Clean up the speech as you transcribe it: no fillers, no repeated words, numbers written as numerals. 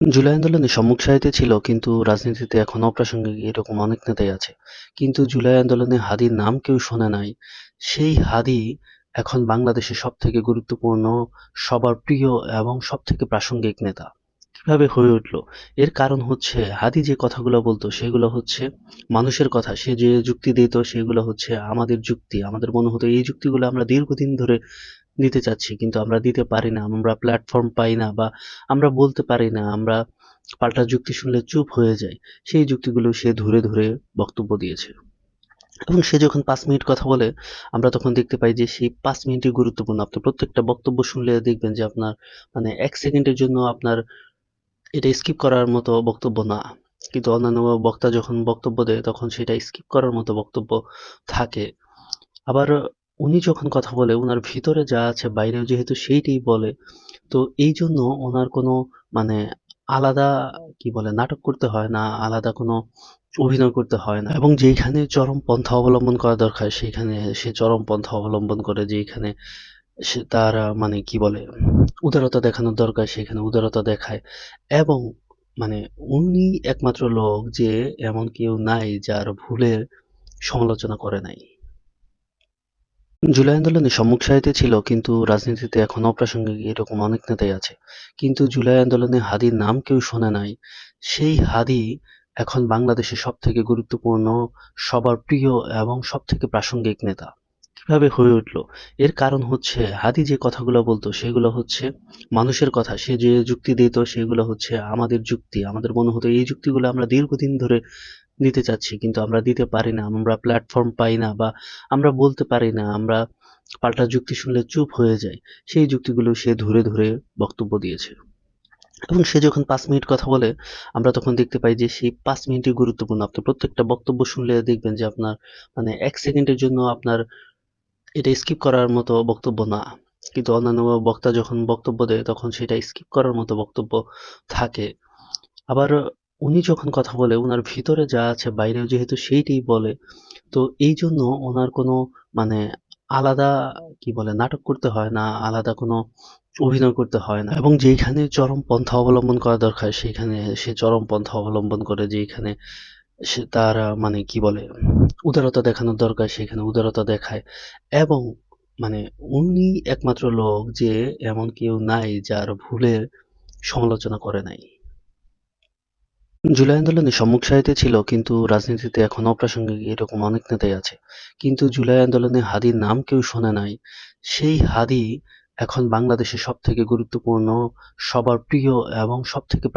জুলাই আন্দোলনে সম্মুখ সারিতে ছিল, কিন্তু রাজনীতিতে এখন অপ্রাসঙ্গিক এরকম অনেক নেতাই আছে। কিন্তু জুলাই আন্দোলনে হাদির নাম কেউ শোনে নাই। সেই হাদি এখন বাংলাদেশের সবথেকে গুরুত্বপূর্ণ, সবার প্রিয় এবং সবথেকে প্রাসঙ্গিক নেতা। কিভাবে হয়ে উঠল? এর কারণ হচ্ছে হাদি যে কথাগুলো বলতো সেগুলো হচ্ছে মানুষের কথা। সে যে যুক্তি দিত সেগুলো হচ্ছে আমাদের যুক্তি। আমাদের মনে হতো এই যুক্তিগুলো আমরা দীর্ঘদিন ধরে দিতে চাচ্ছি, কিন্তু আমরা দিতে পারি না। আমরা প্ল্যাটফর্ম পাই না, বা আমরা বলতে পারি না। আমরা পাল্টা যুক্তি শুনলে চুপ হয়ে যাই। সেই যুক্তিগুলো সে ধরে ধরে বক্তব্য দিয়েছে। এবং সে যখন ৫ মিনিট কথা বলে, আমরা তখন দেখতে পাই যে সেই ৫ মিনিটই গুরুত্বপূর্ণ। আপনি প্রত্যেকটা বক্তব্য শুনলে দেখবেন যে আপনার মানে ১ সেকেন্ডের জন্য আপনার এটা স্কিপ করার মতো বক্তব্য না। কিন্তু অন্যান্য বক্তা যখন বক্তব্য দেয় তখন সেটা স্কিপ করার মতো বক্তব্য থাকে। আবার উনি যখন কথা বলে উনার ভিতরে যা আছে বাইরেও যেহেতু সেইটাই বলে, তো এইজন্য ওনার কোনো মানে আলাদা কি বলে নাটক করতে হয় না, আলাদা কোনো অভিনয় করতে হয় না। এবং যেইখানে চরম পন্থা অবলম্বন করা দরকার সেইখানে সে চরম পন্থা অবলম্বন করে। যেইখানে সে তার মানে কি বলে উদারতা দেখানোর দরকার সেখানে উদারতা দেখায়। এবং মানে উনি একমাত্র লোক যে এমন কেউ নাই যার ভুলের সমালোচনা করে নাই। জুলাই আন্দোলনে সম্মুখ সারিতে ছিল, কিন্তু রাজনীতিতে এখন অপ্রাসঙ্গিক এরকম অনেক নেতাই আছে। কিন্তু জুলাই আন্দোলনে হাদির নাম কেউ শোনে নাই। সেই হাদি এখন বাংলাদেশের সবথেকে গুরুত্বপূর্ণ, সবার প্রিয় এবং সবথেকে প্রাসঙ্গিক নেতা। কিভাবে হয়ে উঠল? এর কারণ হচ্ছে হাদি যে কথাগুলো বলতো সেগুলো হচ্ছে মানুষের কথা। সে যে যুক্তি দিত সেগুলো হচ্ছে আমাদের যুক্তি। আমাদের মনে হতো এই যুক্তিগুলো আমরা দীর্ঘদিন ধরে দিতে চাচ্ছি, কিন্তু আমরা দিতে পারি না। আমরা প্ল্যাটফর্ম পাই না, বা আমরা বলতে পারি না। আমরা পাল্টা যুক্তি শুনলে চুপ হয়ে যাই। সেই যুক্তিগুলো সে ধরে ধরে বক্তব্য দিয়েছে। এবং সে যখন ৫ মিনিট কথা বলে, আমরা তখন দেখতে পাই যে সেই ৫ মিনিটই গুরুত্বপূর্ণ। আপনি প্রত্যেকটা বক্তব্য শুনলে দেখবেন যে আপনার মানে ১ সেকেন্ডের জন্য আপনার এটা স্কিপ করার মতো বক্তব্য না। কিন্তু অন্যান্য বক্তা যখন বক্তব্য দেয় তখন সেটা স্কিপ করার মতো বক্তব্য থাকে। আবার উনি যখন কথা বলে উনার ভিতরে যা আছে বাইরেও যেহেতু সেইটাই বলে, তো এইজন্য ওনার কোনো মানে আলাদা কি বলে নাটক করতে হয় না, আলাদা কোনো অভিনয় করতে হয় না। এবং যেইখানে চরম পন্থা অবলম্বন করা দরকার সেইখানে সে চরম পন্থা অবলম্বন করে। যেইখানে সে তার মানে কি বলে উদারতা দেখানোর দরকার সেখানে উদারতা দেখায়। এবং মানে উনি একমাত্র লোক যে এমন কেউ নাই যার ভুলের সমালোচনা করে নাই। জুলাই আন্দোলনে সম্মুখ সারিতে ছিল, কিন্তু রাজনীতিতে এখন অপ্রাসঙ্গিক এরকম অনেক নেতাই আছে। কিন্তু জুলাই আন্দোলনে হাদির নাম কেউ শোনে নাই। সেই হাদি এখন বাংলাদেশের সবথেকে গুরুত্বপূর্ণ, সবার প্রিয় এবং সবথেকে